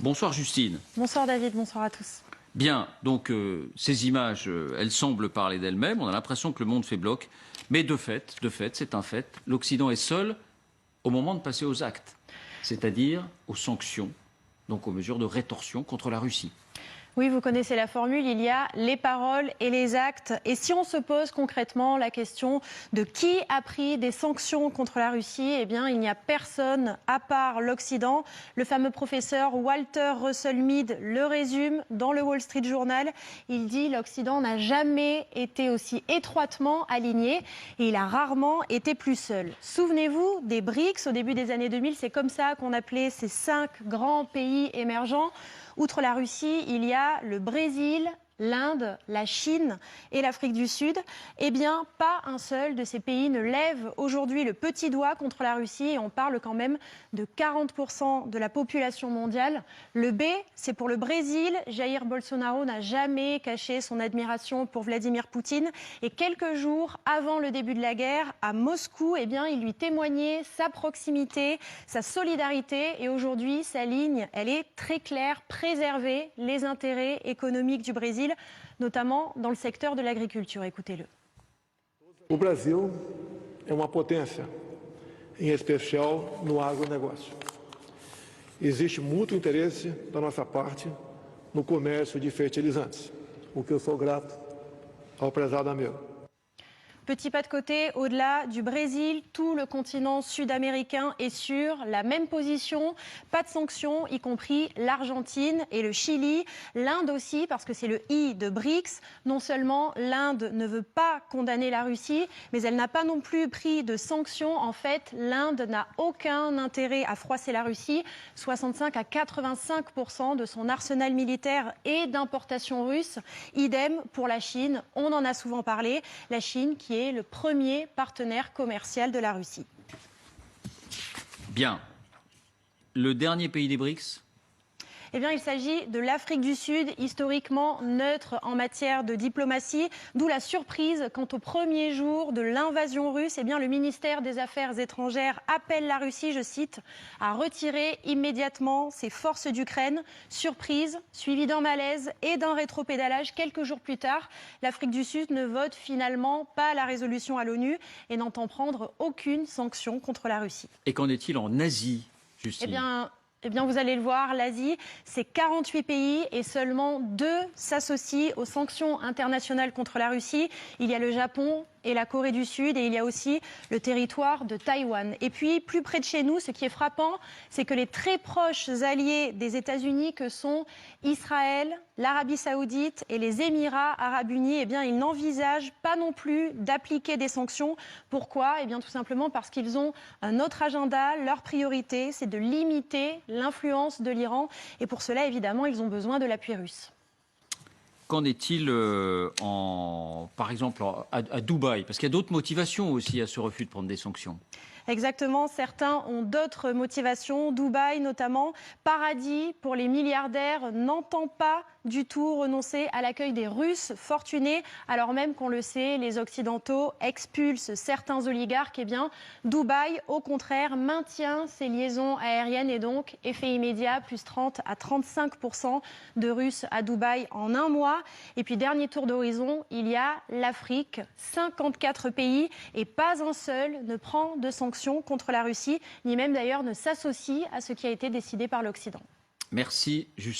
Bonsoir Justine. Bonsoir David, bonsoir à tous. Bien, donc ces images, elles semblent parler d'elles-mêmes. On a l'impression que le monde fait bloc. Mais de fait, c'est un fait, l'Occident est seul au moment de passer aux actes, c'est-à-dire aux sanctions, donc aux mesures de rétorsion contre la Russie. Oui, vous connaissez la formule, il y a les paroles et les actes. Et si on se pose concrètement la question de qui a pris des sanctions contre la Russie, eh bien, il n'y a personne à part l'Occident. Le fameux professeur Walter Russell Mead le résume dans le Wall Street Journal. Il dit l'Occident n'a jamais été aussi étroitement aligné et il a rarement été plus seul. Souvenez-vous des BRICS au début des années 2000, c'est comme ça qu'on appelait ces 5 grands pays émergents. Outre la Russie, il y a le Brésil, l'Inde, la Chine et l'Afrique du Sud. Eh bien, pas un seul de ces pays ne lève aujourd'hui le petit doigt contre la Russie et on parle quand même de 40% de la population mondiale. Le B, c'est pour le Brésil. Jair Bolsonaro n'a jamais caché son admiration pour Vladimir Poutine et quelques jours avant le début de la guerre, à Moscou, eh bien, il lui témoignait sa proximité, sa solidarité et aujourd'hui, sa ligne, elle est très claire, préserver les intérêts économiques du Brésil, notamment dans le secteur de l'agriculture. Écoutez-le. O Brasil é uma potência, em especial no agronegócio. Existe muito interesse da nossa parte no comércio de fertilizantes, o que eu sou grato ao prezado amigo. Petit pas de côté, au-delà du Brésil, tout le continent sud-américain est sur la même position. Pas de sanctions, y compris l'Argentine et le Chili. L'Inde aussi, parce que c'est le I de BRICS. Non seulement l'Inde ne veut pas condamner la Russie, mais elle n'a pas non plus pris de sanctions. En fait, l'Inde n'a aucun intérêt à froisser la Russie. 65 à 85% de son arsenal militaire est d'importation russe. Idem pour la Chine, on en a souvent parlé. La Chine qui est le premier partenaire commercial de la Russie. Bien. Le dernier pays des BRICS ? Eh bien, il s'agit de l'Afrique du Sud, historiquement neutre en matière de diplomatie, d'où la surprise quant au premier jour de l'invasion russe. Eh bien, le ministère des Affaires étrangères appelle la Russie, je cite, à retirer immédiatement ses forces d'Ukraine. Surprise, suivie d'un malaise et d'un rétropédalage quelques jours plus tard. L'Afrique du Sud ne vote finalement pas la résolution à l'ONU et n'entend prendre aucune sanction contre la Russie. Et qu'en est-il en Asie, Justine ? Eh bien, vous allez le voir, l'Asie, c'est 48 pays et seulement 2 s'associent aux sanctions internationales contre la Russie. Il y a le Japon et la Corée du Sud et il y a aussi le territoire de Taïwan. Et puis, plus près de chez nous, ce qui est frappant, c'est que les très proches alliés des États-Unis que sont Israël, l'Arabie Saoudite et les Émirats Arabes Unis, eh bien, ils n'envisagent pas non plus d'appliquer des sanctions. Pourquoi ? Eh bien, tout simplement parce qu'ils ont un autre agenda. Leur priorité, c'est de limiter l'influence de l'Iran. Et pour cela, évidemment, ils ont besoin de l'appui russe. Qu'en est-il, par exemple, à Dubaï ? Parce qu'il y a d'autres motivations aussi à ce refus de prendre des sanctions. Exactement, certains ont d'autres motivations. Dubaï notamment, paradis pour les milliardaires, n'entend pas du tout renoncer à l'accueil des Russes fortunés, alors même qu'on le sait, les Occidentaux expulsent certains oligarques. Eh bien, Dubaï, au contraire, maintient ses liaisons aériennes et donc, effet immédiat, plus 30 à 35% de Russes à Dubaï en un mois. Et puis, dernier tour d'horizon, il y a l'Afrique, 54 pays et pas un seul ne prend de sanctions contre la Russie, ni même d'ailleurs ne s'associe à ce qui a été décidé par l'Occident. Merci, Justine.